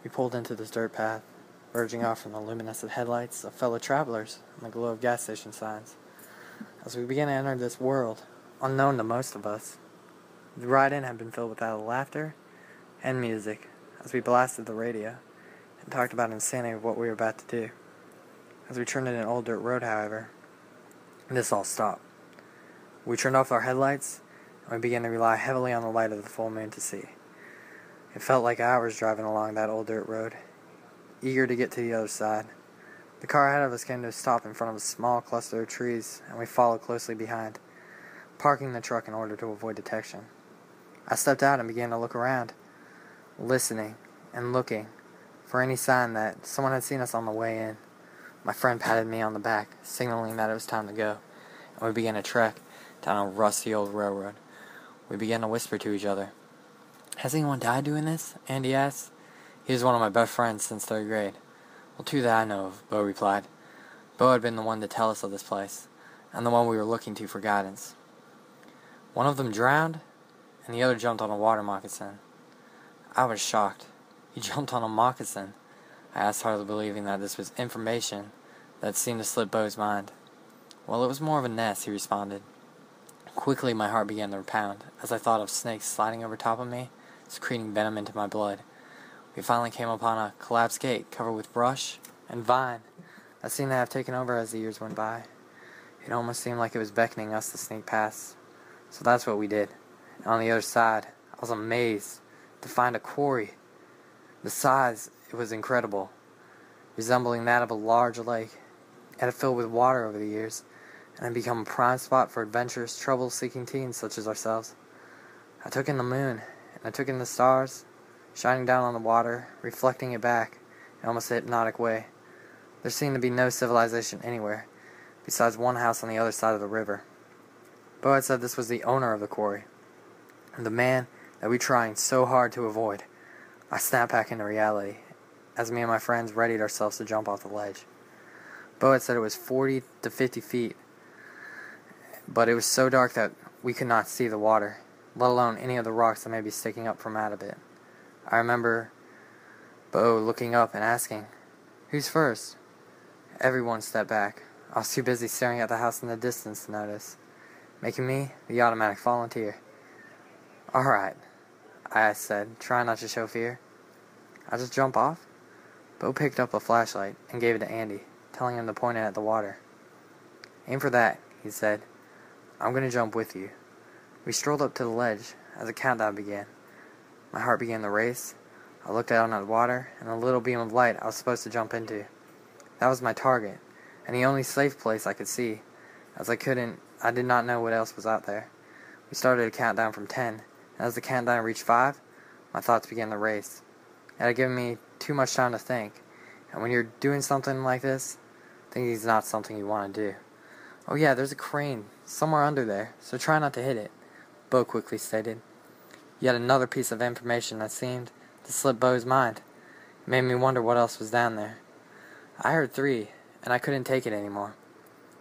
We pulled into this dirt path, verging off from the luminescent headlights of fellow travelers and the glow of gas station signs. As we began to enter this world, unknown to most of us, the ride-in had been filled with laughter and music as we blasted the radio and talked about the insanity of what we were about to do. As we turned in an old dirt road, however, this all stopped. We turned off our headlights and we began to rely heavily on the light of the full moon to see. It felt like hours driving along that old dirt road, eager to get to the other side. The car ahead of us came to a stop in front of a small cluster of trees, and we followed closely behind, parking the truck in order to avoid detection. I stepped out and began to look around, listening and looking for any sign that someone had seen us on the way in. My friend patted me on the back, signaling that it was time to go, and we began to trek down a rusty old railroad. We began to whisper to each other. "Has anyone died doing this?" Andy asked. He was one of my best friends since 3rd grade. "Well, two that I know of," Bo replied. Bo had been the one to tell us of this place, and the one we were looking to for guidance. "One of them drowned, and the other jumped on a water moccasin." I was shocked. He jumped on a moccasin. I asked, hardly believing that this was information that seemed to slip Bo's mind. "Well, it was more of a nest," he responded. Quickly my heart began to pound as I thought of snakes sliding over top of me, secreting venom into my blood. We finally came upon a collapsed gate covered with brush and vine that seemed to have taken over as the years went by. It almost seemed like it was beckoning us to sneak past. So that's what we did. And on the other side, I was amazed to find a quarry. The size, it was incredible, resembling that of a large lake. It had filled with water over the years, and had become a prime spot for adventurous, trouble-seeking teens such as ourselves. I took in the moon, and I took in the stars, shining down on the water, reflecting it back in almost a hypnotic way. There seemed to be no civilization anywhere, besides one house on the other side of the river. Bo had said this was the owner of the quarry, and the man that we trying so hard to avoid. I snapped back into reality, as me and my friends readied ourselves to jump off the ledge. Bo had said it was 40 to 50 feet, but it was so dark that we could not see the water, let alone any of the rocks that may be sticking up from out of it. I remember Bo looking up and asking, "Who's first?" Everyone stepped back. I was too busy staring at the house in the distance to notice, making me the automatic volunteer. "Alright," I said, trying not to show fear. "I just jump off?" Bo picked up a flashlight and gave it to Andy, telling him to point it at the water. "Aim for that," he said. "I'm going to jump with you." We strolled up to the ledge as a countdown began. My heart began to race. I looked out at the water and the little beam of light I was supposed to jump into. That was my target, and the only safe place I could see, as I did not know what else was out there. We started a countdown from 10, and as the countdown reached 5, my thoughts began to race. It had given me too much time to think, and when you're doing something like this, thinking is not something you want to do. "Oh yeah, there's a crane somewhere under there, so try not to hit it," Bo quickly stated. Yet another piece of information that seemed to slip Bo's mind. It made me wonder what else was down there. I heard 3, and I couldn't take it anymore.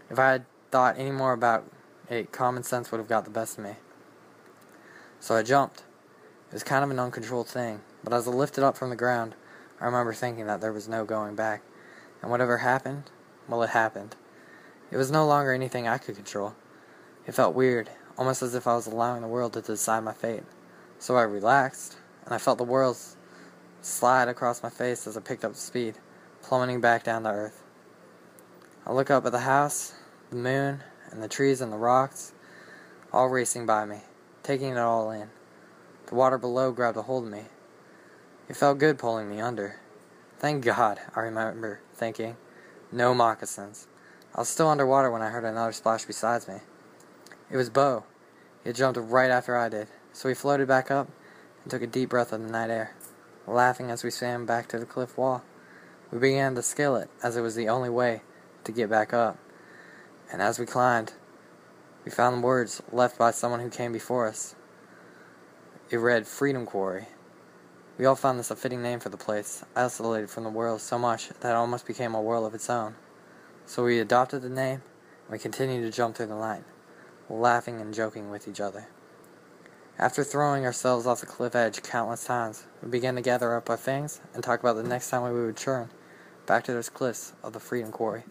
If I had thought any more about it, common sense would have got the best of me. So I jumped. It was kind of an uncontrolled thing, but as I lifted up from the ground, I remember thinking that there was no going back. And whatever happened, well, it happened. It was no longer anything I could control. It felt weird, almost as if I was allowing the world to decide my fate. So I relaxed, and I felt the world slide across my face as I picked up speed, plummeting back down to earth. I look up at the house, the moon, and the trees and the rocks, all racing by me, taking it all in. The water below grabbed a hold of me. It felt good pulling me under. Thank God, I remember thinking. No moccasins. I was still underwater when I heard another splash beside me. It was Bo. He had jumped right after I did, so he floated back up and took a deep breath of the night air, laughing as we swam back to the cliff wall. We began to scale it, as it was the only way to get back up. And as we climbed, we found words left by someone who came before us. It read, "Freedom Quarry." We all found this a fitting name for the place, isolated from the world so much that it almost became a world of its own. So we adopted the name, and we continued to jump through the night, laughing and joking with each other. After throwing ourselves off the cliff edge countless times, we began to gather up our things and talk about the next time we would return back to those cliffs of the Freedom Quarry.